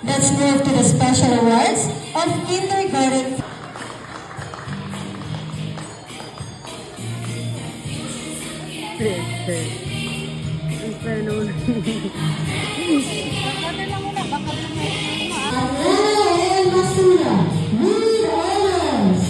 Let's move to the special awards of kindergarten. And Masura, with honors.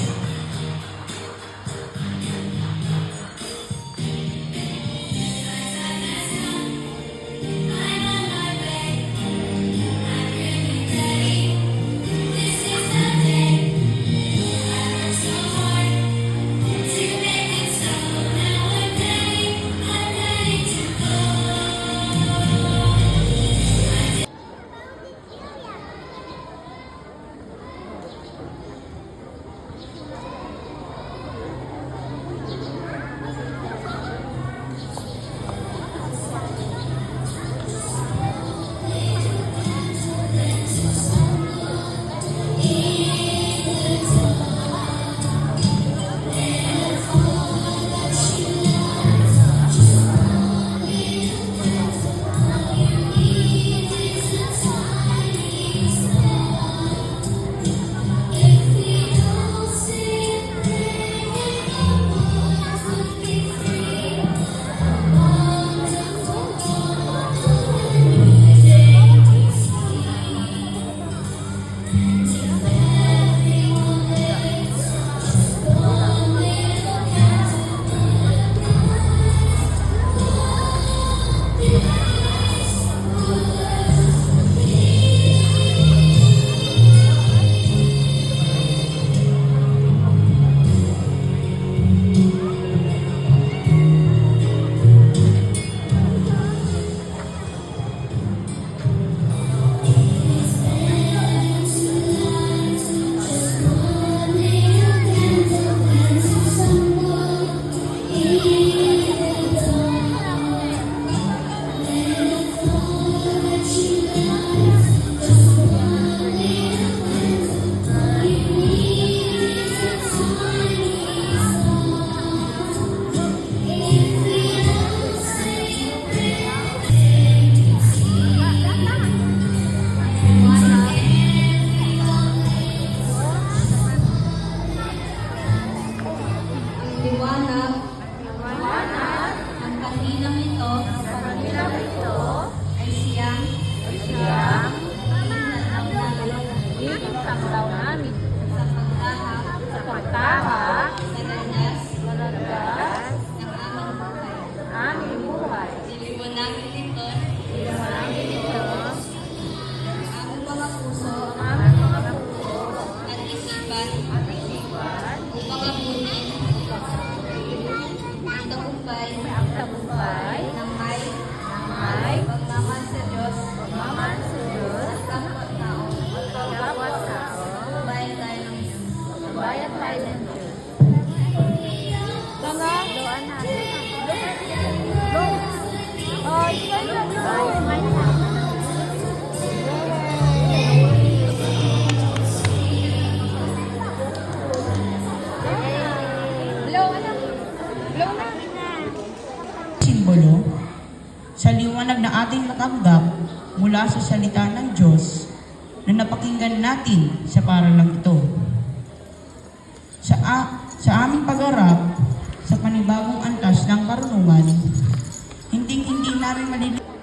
liwanag ng kaninang ito ay siyang Tanglaw namin sa pagtahak sa pagtahak sa landas ng aming buhay. Iliwanagin nito Iwanagin ito ang aming mga puso ang aming mga puso at isipan at isipan upang abutin ang tagumpay ang tagumpay ng may may pagmamahal sa Diyos pagmamahal sa Diyos at kapwa-tao. at bawat tao. Bayan tayo ng Diyos. Bayan tayo ng Diyos. Doan natin. Go! Oh, Simbolo sa liwanag na ating natanggap mula sa salita ng Diyos na napakinggan natin sa paralang ito. Sa aming pag-arap sa panibagong antas ng karunungan, hindi namin malilimutan